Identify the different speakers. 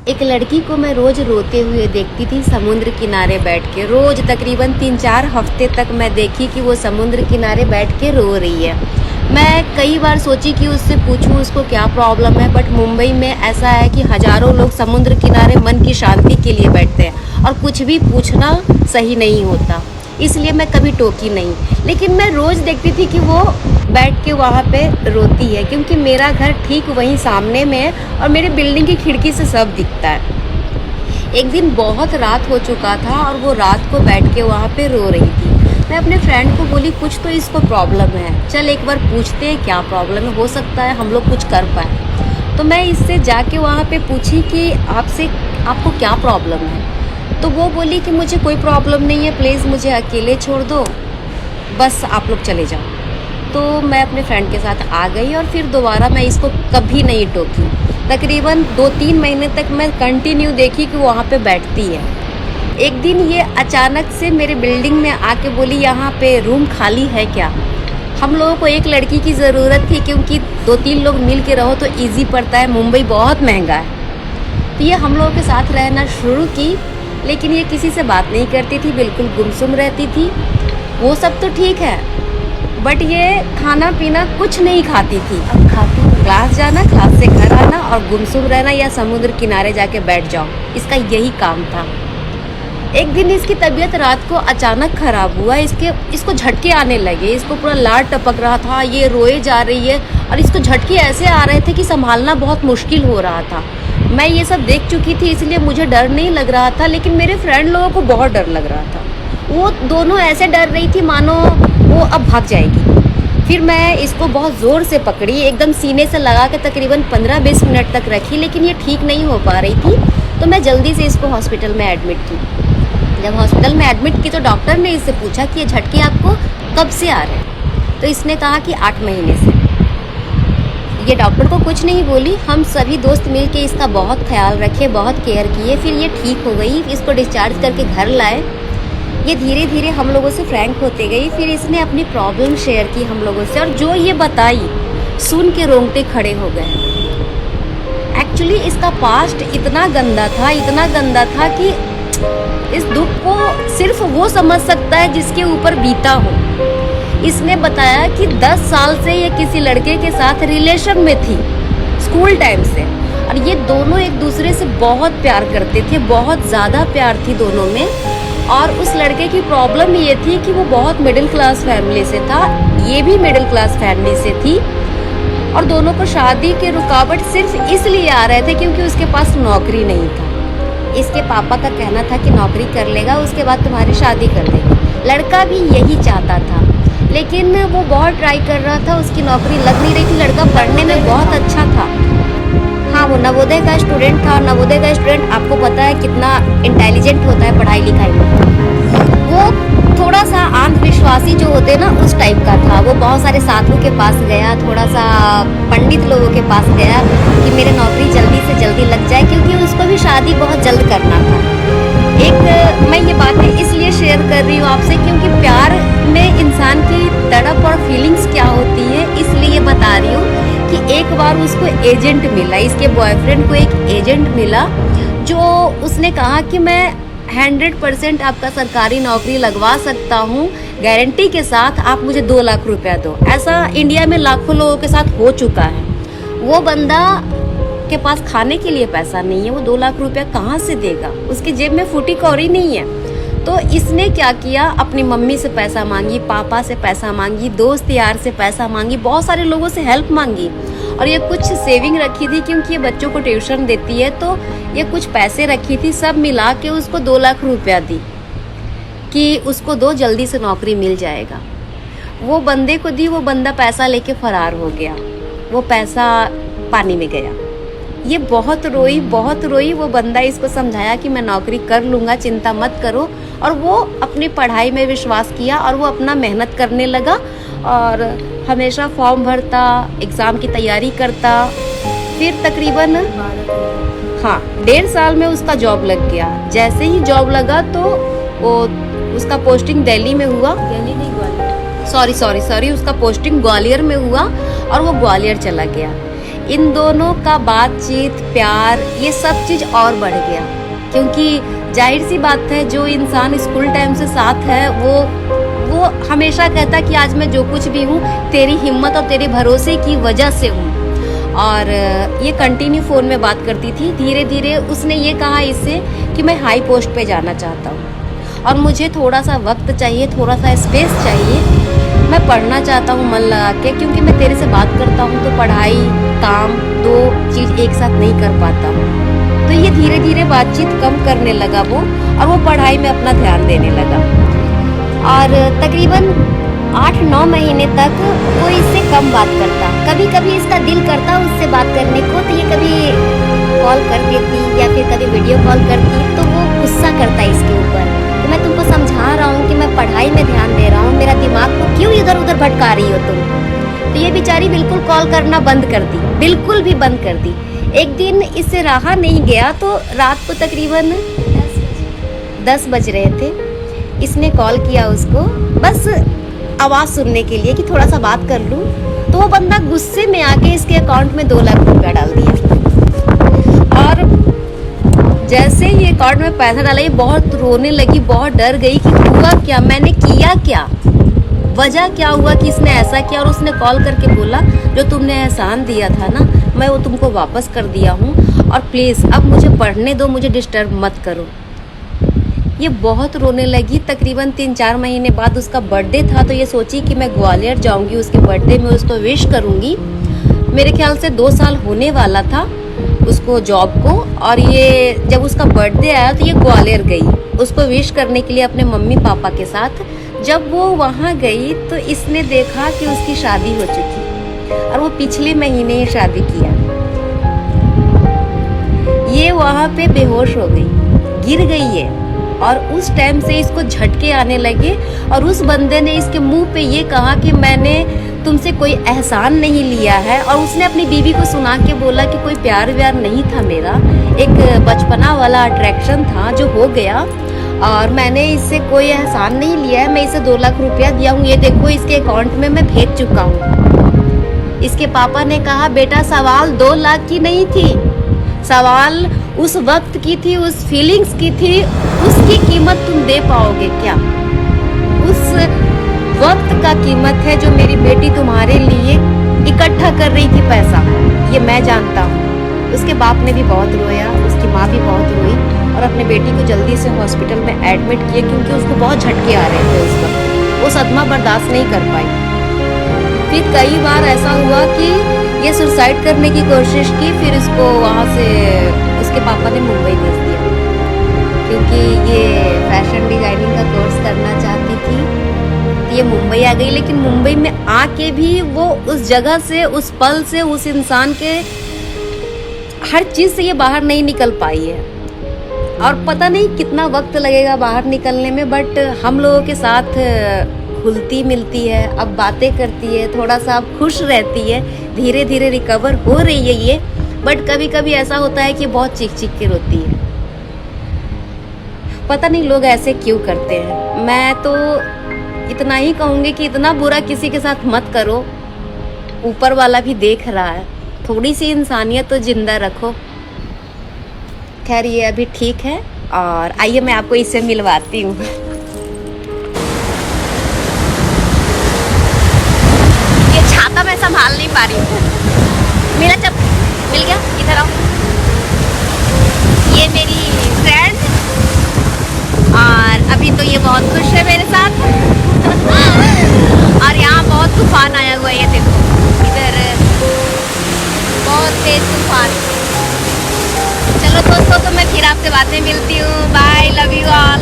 Speaker 1: एक लड़की को मैं रोज़ रोते हुए देखती थी समुद्र किनारे बैठ के। रोज़ तकरीबन 3-4 हफ्ते तक मैं देखी कि वो समुद्र किनारे बैठ के रो रही है। मैं कई बार सोची कि उससे पूछूं उसको क्या प्रॉब्लम है, बट मुंबई में ऐसा है कि हज़ारों लोग समुद्र किनारे मन की शांति के लिए बैठते हैं और कुछ भी पूछना सही नहीं होता, इसलिए मैं कभी टोकी नहीं। लेकिन मैं रोज़ देखती थी कि वो बैठ के वहाँ पे रोती है, क्योंकि मेरा घर ठीक वहीं सामने में है और मेरे बिल्डिंग की खिड़की से सब दिखता है। एक दिन बहुत रात हो चुका था और वो रात को बैठ के वहाँ पे रो रही थी। मैं अपने फ्रेंड को बोली कुछ तो इसको प्रॉब्लम है, चल एक बार पूछते हैं क्या प्रॉब्लम है, हो सकता है हम लोग कुछ कर पाए। तो मैं इससे जाके वहाँ पे पूछी कि आपको क्या प्रॉब्लम है। तो वो बोली कि मुझे कोई प्रॉब्लम नहीं है, प्लीज़ मुझे अकेले छोड़ दो, बस आप लोग चले जाओ। तो मैं अपने फ्रेंड के साथ आ गई और फिर दोबारा मैं इसको कभी नहीं टोकी। तकरीबन 2-3 महीने तक मैं कंटिन्यू देखी कि वो वहाँ पे बैठती है। एक दिन ये अचानक से मेरे बिल्डिंग में आके बोली यहाँ पे रूम खाली है क्या। हम लोगों को एक लड़की की ज़रूरत थी, क्योंकि 2-3 लोग मिल के रहो तो ईजी पड़ता है, मुंबई बहुत महंगा है। तो ये हम लोगों के साथ रहना शुरू की, लेकिन ये किसी से बात नहीं करती थी, बिल्कुल गुमसुम रहती थी। वो सब तो ठीक है, बट ये खाना पीना कुछ नहीं खाती थी। अब खाती क्लास जाना, क्लास से घर आना और गुमसुम रहना या समुद्र किनारे जाके बैठ जाओ, इसका यही काम था। एक दिन इसकी तबीयत रात को अचानक ख़राब हुआ, इसको झटके आने लगे, इसको पूरा लार टपक रहा था, ये रोए जा रही है और इसको झटके ऐसे आ रहे थे कि संभालना बहुत मुश्किल हो रहा था। मैं ये सब देख चुकी थी, इसलिए मुझे डर नहीं लग रहा था, लेकिन मेरे फ्रेंड लोगों को बहुत डर लग रहा था। वो दोनों ऐसे डर रही थी मानो वो अब भाग जाएगी। फिर मैं इसको बहुत ज़ोर से पकड़ी, एकदम सीने से लगा के तकरीबन 15-20 मिनट तक रखी, लेकिन ये ठीक नहीं हो पा रही थी। तो मैं जल्दी से इसको हॉस्पिटल में एडमिट की। जब हॉस्पिटल में एडमिट की तो डॉक्टर ने इससे पूछा कि ये झटके आपको कब से आ रहे हैं। तो इसने कहा कि 8 महीने से। ये डॉक्टर को कुछ नहीं बोली, हम सभी दोस्त मिल के इसका बहुत ख्याल रखे, बहुत केयर किए। फिर ये ठीक हो गई, इसको डिस्चार्ज करके घर लाए। ये धीरे धीरे हम लोगों से फ्रैंक होते गई। फिर इसने अपनी प्रॉब्लम शेयर की हम लोगों से, और जो ये बताई सुन के रोंगटे खड़े हो गए। एक्चुअली इसका पास्ट इतना गंदा था कि इस दुख को सिर्फ वो समझ सकता है जिसके ऊपर बीता हो। इसने बताया कि 10 साल से ये किसी लड़के के साथ रिलेशन में थी, स्कूल टाइम से, और ये दोनों एक दूसरे से बहुत प्यार करते थे, बहुत ज़्यादा प्यार थी दोनों में। और उस लड़के की प्रॉब्लम ये थी कि वो बहुत मिडिल क्लास फैमिली से था, ये भी मिडिल क्लास फैमिली से थी, और दोनों को शादी के रुकावट सिर्फ इसलिए आ रहे थे क्योंकि उसके पास नौकरी नहीं था। इसके पापा का कहना था कि नौकरी कर लेगा, उसके बाद तुम्हारी शादी कर देगा। लड़का भी यही चाहता था, लेकिन वो बहुत ट्राई कर रहा था, उसकी नौकरी लग नहीं रही थी। लड़का पढ़ने में बहुत अच्छा था, हाँ वो नवोदय का स्टूडेंट था। नवोदय का स्टूडेंट आपको पता है कितना इंटेलिजेंट होता है पढ़ाई लिखाई में। वो थोड़ा सा अंधविश्वासी जो होते हैं ना, उस टाइप का था। वो बहुत सारे साधुओं के पास गया, थोड़ा सा पंडित लोगों के पास गया कि मेरे नौकरी जल्दी से जल्दी लग जाए, क्योंकि उसको भी शादी बहुत जल्द करना था। मैं ये बातें इसलिए शेयर कर रही हूँ आपसे, क्योंकि प्यार में इंसान की तड़प और फीलिंग्स क्या होती है, इसलिए बता रही हूँ कि एक बार उसको एजेंट मिला, इसके बॉयफ्रेंड को एक एजेंट मिला, जो उसने कहा कि मैं 100% आपका सरकारी नौकरी लगवा सकता हूँ गारंटी के साथ, आप मुझे 2 लाख रुपया दो। ऐसा इंडिया में लाखों लोगों के साथ हो चुका है। वो बंदा के पास खाने के लिए पैसा नहीं है, वो 2 लाख रुपया कहाँ से देगा, उसकी जेब में फूटी कौड़ी नहीं है। तो इसने क्या किया, अपनी मम्मी से पैसा मांगी, पापा से पैसा मांगी, दोस्त यार से पैसा मांगी, बहुत सारे लोगों से हेल्प मांगी, और ये कुछ सेविंग रखी थी क्योंकि ये बच्चों को ट्यूशन देती है, तो ये कुछ पैसे रखी थी। सब मिला के उसको 2 लाख रुपया दी कि उसको दो, जल्दी से नौकरी मिल जाएगा। वो बंदे को दी, वो बंदा पैसा लेके फरार हो गया, वो पैसा पानी में गया। ये बहुत रोई। वो बंदा इसको समझाया कि मैं नौकरी कर लूँगा, चिंता मत करो, और वो अपनी पढ़ाई में विश्वास किया और वो अपना मेहनत करने लगा और हमेशा फॉर्म भरता, एग्ज़ाम की तैयारी करता। फिर तकरीबन 1.5 साल में उसका जॉब लग गया। जैसे ही जॉब लगा तो वो उसका पोस्टिंग दिल्ली में हुआ, दिल्ली नहीं ग्वालियर, सॉरी उसका पोस्टिंग ग्वालियर में हुआ और वो ग्वालियर चला गया। इन दोनों का बातचीत, प्यार, ये सब चीज़ और बढ़ गया। क्योंकि जाहिर सी बात है, जो इंसान स्कूल टाइम से साथ है वो हमेशा कहता कि आज मैं जो कुछ भी हूँ तेरी हिम्मत और तेरे भरोसे की वजह से हूँ। और ये कंटिन्यू फ़ोन में बात करती थी। धीरे धीरे उसने ये कहा इससे कि मैं हाई पोस्ट पे जाना चाहता हूँ और मुझे थोड़ा सा वक्त चाहिए, थोड़ा सा स्पेस चाहिए। मैं पढ़ना चाहता हूँ मन लगा के, क्योंकि मैं तेरे से बात करता हूँ तो पढ़ाई, काम, दो चीज़ एक साथ नहीं कर पाता हूँ। तो ये धीरे धीरे बातचीत कम करने लगा वो, और वो पढ़ाई में अपना ध्यान देने लगा। और तकरीबन 8-9 महीने तक वो इससे कम बात करता। कभी कभी इसका दिल करता उससे बात करने को, तो ये कभी कॉल कर देती या फिर कभी वीडियो कॉल करती, तो वो गुस्सा करता है इसके ऊपर। तो मैं तुमको समझा रहा हूँ कि मैं पढ़ाई में ध्यान दे रहा हूँ, मेरा दिमाग को क्यों इधर उधर भटका रही हो तुम। तो ये बेचारी बिल्कुल कॉल करना बंद कर दी, बिल्कुल भी बंद कर दी। एक दिन इससे रहा नहीं गया, तो रात को तकरीबन 10 बज रहे थे, इसने कॉल किया उसको बस आवाज़ सुनने के लिए कि थोड़ा सा बात कर लूँ। तो वो बंदा गुस्से में आके इसके अकाउंट में 2 लाख रुपया डाल दिया। और जैसे ही अकाउंट में पैसा डाला, ये बहुत रोने लगी, बहुत डर गई कि हुआ क्या, मैंने किया क्या, वजह क्या हुआ कि इसने ऐसा किया। और उसने कॉल करके बोला जो तुमने एहसान दिया था ना, मैं वो तुमको वापस कर दिया हूँ, और प्लीज़ अब मुझे पढ़ने दो, मुझे डिस्टर्ब मत करो। ये बहुत रोने लगी। तकरीबन 3-4 महीने बाद उसका बर्थडे था, तो ये सोची कि मैं ग्वालियर जाऊंगी, उसके बर्थडे में उसको विश करूंगी। मेरे ख्याल से 2 साल होने वाला था उसको जॉब को, और ये जब उसका बर्थडे आया तो ये ग्वालियर गई उसको विश करने के लिए अपने मम्मी पापा के साथ। जब वो वहाँ गई तो इसने देखा कि उसकी शादी हो चुकी, और वो पिछले महीने ही शादी किया। ये वहाँ पे बेहोश हो गई, गिर गई है, और उस टाइम से इसको झटके आने लगे। और उस बंदे ने इसके मुंह पे ये कहा कि मैंने तुमसे कोई एहसान नहीं लिया है। और उसने अपनी बीवी को सुना के बोला कि कोई प्यार व्यार नहीं था मेरा, एक बचपना वाला अट्रैक्शन था जो हो गया, और मैंने इससे कोई एहसान नहीं लिया है। मैं इसे 2 लाख रुपया दिया हूँ, ये देखो इसके अकाउंट में मैं भेज चुका हूँ। इसके पापा ने कहा बेटा सवाल 2 लाख की नहीं थी, सवाल उस वक्त की थी, उस फीलिंग्स की थी। उसकी कीमत तुम दे पाओगे क्या? उस वक्त का कीमत है जो मेरी बेटी तुम्हारे लिए इकट्ठा कर रही थी पैसा, ये मैं जानता हूँ। उसके बाप ने भी बहुत रोया, उसकी माँ भी बहुत रोई, और अपने बेटी को जल्दी से हॉस्पिटल में एडमिट किया, क्योंकि उसको बहुत झटके आ रहे थे उस वक्त, वो सदमा बर्दाश्त नहीं कर पाई। फिर कई बार ऐसा हुआ कि ये सुसाइड करने की कोशिश की, फिर इसको वहाँ से उसके पापा ने मुंबई भेज दिया, क्योंकि ये फैशन डिज़ाइनिंग का कोर्स करना चाहती थी। ये मुंबई आ गई, लेकिन मुंबई में आके भी वो उस जगह से, उस पल से, उस इंसान के हर चीज़ से ये बाहर नहीं निकल पाई है। और पता नहीं कितना वक्त लगेगा बाहर निकलने में, बट हम लोगों के साथ घुलती मिलती है, अब बातें करती है, थोड़ा सा अब खुश रहती है, धीरे धीरे रिकवर हो रही है ये। बट कभी कभी ऐसा होता है कि बहुत चीख चीख के रोती है। पता नहीं लोग ऐसे क्यों करते हैं। मैं तो इतना ही कहूँगी कि इतना बुरा किसी के साथ मत करो, ऊपर वाला भी देख रहा है, थोड़ी सी इंसानियत तो जिंदा रखो। खैर ये अभी ठीक है, और आइए मैं आपको इससे मिलवाती हूँ। ये छाता मैं संभाल नहीं पा रही हूँ, मेरा जब मिल गया, इधर आओ। ये मेरी फ्रेंड, और अभी तो ये बहुत खुश है मेरे साथ। और यहाँ बहुत तूफान आया हुआ है, ये देखो इधर बहुत तेज तूफान। चलो दोस्तों, तो मैं फिर आपसे बाद में मिलती हूँ। Bye, love you all.